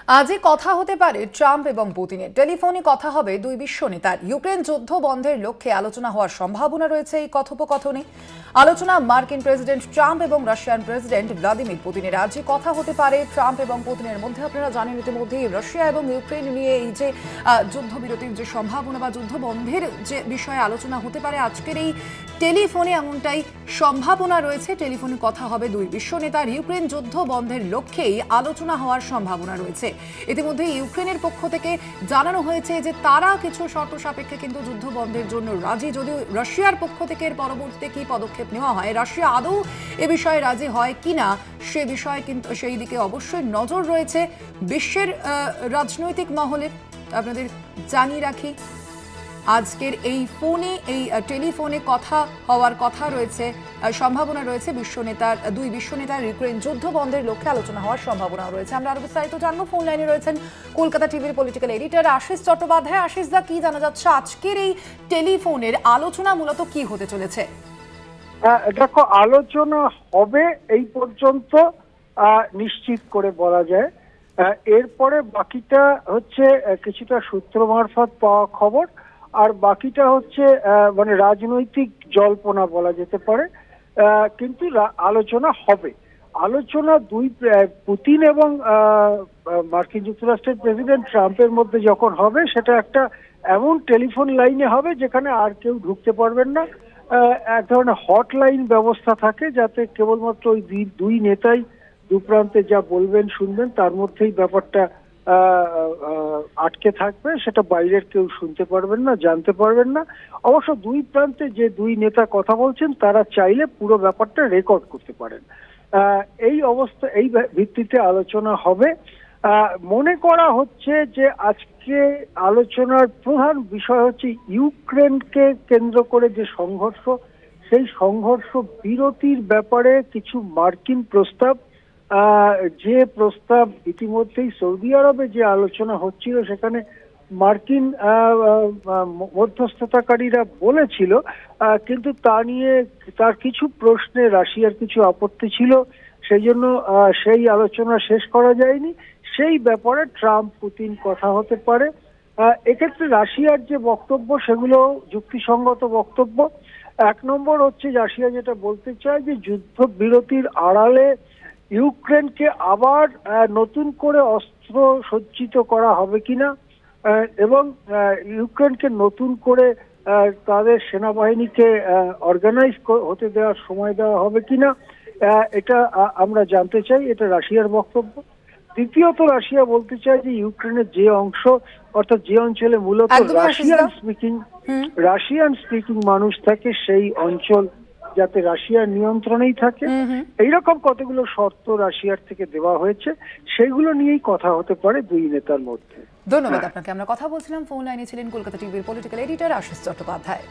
আজই কথা হতে পারে ট্রাম্প এবং পুতিনের। টেলিফোনে কথা হবে দুই বিশ্ব নেতার। ইউক্রেন যুদ্ধ বন্ধের লক্ষ্যে আলোচনা হওয়ার সম্ভাবনা রয়েছে এই কথোপকথনে। আলোচনা মার্কিন প্রেসিডেন্ট ট্রাম্প এবং রাশিয়ান প্রেসিডেন্ট ভ্লাদিমির পুতিনের। আজই কথা হতে পারে ট্রাম্প এবং পুতিনের মধ্যে। আপনারা জানেন ইতিমধ্যেই রাশিয়া এবং ইউক্রেন নিয়ে এই যে যুদ্ধবিরতির যে সম্ভাবনা বা যুদ্ধ বন্ধের যে বিষয়ে আলোচনা হতে পারে, আজকের এই টেলিফোনে এমনটাই সম্ভাবনা রয়েছে। টেলিফোনে কথা হবে দুই বিশ্ব নেতার। ইউক্রেন যুদ্ধ বন্ধের লক্ষ্যেই আলোচনা হওয়ার সম্ভাবনা রয়েছে। ইতিমধ্যে ইউক্রেনের পক্ষ থেকে জানানো হয়েছে যে তারা কিছু শর্ত সাপেক্ষে কিন্তু যুদ্ধ বন্ধের জন্য রাজি, যদিও রাশিয়ার পক্ষ থেকে এর পরবর্তীতে কি পদক্ষেপ নেওয়া হয়, রাশিয়া আদৌ এ বিষয়ে রাজি হয় কিনা সে বিষয়ে কিন্তু সেই দিকে অবশ্যই নজর রয়েছে বিশ্বের রাজনৈতিক মহলের। আপনাদের জানিয়ে রাখি আজকের এই টেলিফোনে কথা হওয়ার কথা রয়েছে, সম্ভাবনা রয়েছে দুই বিশ্ব নেতার ইউক্রেন যুদ্ধ বন্ধের লক্ষ্যে আলোচনা হওয়ার সম্ভাবনা রয়েছে। আমরা আরো বিস্তারিত জানবো। ফোন লাইনে রয়েছেন কলকাতা টিভির পলিটিক্যাল এডিটর আশিস চট্টোপাধ্যায়। আশিস দা, কি জানা যাচ্ছে আজকের এই টেলিফোনের আলোচনা মূলত কি হতে চলেছে? দেখো, আলোচনা হবে এই পর্যন্ত নিশ্চিত করে বলা যায়। এরপরে বাকিটা হচ্ছে কিছুটা সূত্র মারফত পাওয়া খবর, আর বাকিটা হচ্ছে মানে রাজনৈতিক জল্পনা বলা যেতে পারে। কিন্তু আলোচনা হবে। আলোচনা পুতিন এবং মার্কিন যুক্তরাষ্ট্রের প্রেসিডেন্ট ট্রাম্পের মধ্যে যখন হবে, সেটা একটা এমন টেলিফোন লাইনে হবে যেখানে আর কেউ ঢুকতে পারবেন না। এক ধরনের হটলাইন ব্যবস্থা থাকে, যাতে কেবলমাত্র ওই দুই নেতাই দু প্রান্তে যা বলবেন শুনবেন, তার মধ্যেই ব্যাপারটা আটকে থাকবে। সেটা বাইরের কেউ শুনতে পারবেন না, জানতে পারবেন না। অবশ্য দুই প্রান্তে যে দুই নেতা কথা বলছেন তারা চাইলে পুরো ব্যাপারটা রেকর্ড করতে পারেন। এই ভিত্তিতে আলোচনা হবে। মনে করা হচ্ছে যে আজকে আলোচনার প্রধান বিষয় হচ্ছে ইউক্রেনকে কেন্দ্র করে যে সংঘর্ষ, সেই সংঘর্ষ বিরতির ব্যাপারে কিছু মার্কিন প্রস্তাব, যে প্রস্তাব ইতিমধ্যেই সৌদি আরবে যে আলোচনা হচ্ছিল সেখানে মার্কিন মধ্যস্থতাকারীরা বলেছিল, কিন্তু তা নিয়ে তার কিছু প্রশ্নে রাশিয়ার কিছু আপত্তি ছিল, সেই জন্য সেই আলোচনা শেষ করা যায়নি। সেই ব্যাপারে ট্রাম্প পুতিন কথা হতে পারে। এক্ষেত্রে রাশিয়ার যে বক্তব্য সেগুলো যুক্তিসঙ্গত বক্তব্য। এক নম্বর হচ্ছে, রাশিয়া যেটা বলতে চায় যে যুদ্ধ বিরতির আড়ালে ইউক্রেনকে আবার নতুন করে অস্ত্র সজ্জিত করা হবে কিনা, এবং ইউক্রেনকে নতুন করে তাদের সেনাবাহিনীকে অর্গানাইজ হতে দেওয়ার সময় দেওয়া হবে কিনা, এটা আমরা জানতে চাই। এটা রাশিয়ার বক্তব্য। দ্বিতীয়ত, রাশিয়া বলতে চায় যে ইউক্রেনের যে অংশ, অর্থাৎ যে অঞ্চলে মূলত রাশিয়ান স্পিকিং মানুষ থাকে, সেই অঞ্চল যাতে রাশিয়ার নিয়ন্ত্রণেই থাকে, এইরকম কতগুলো শর্ত রাশিয়ার থেকে দেওয়া হয়েছে। সেগুলো নিয়েই কথা হতে পারে দুই নেতার মধ্যে। ধন্যবাদ আপনাকে। আমরা কথা বলছিলাম, ফোন লাইনে ছিলেন কলকাতা টিভির পলিটিক্যাল এডিটর আশিস চট্টোপাধ্যায়।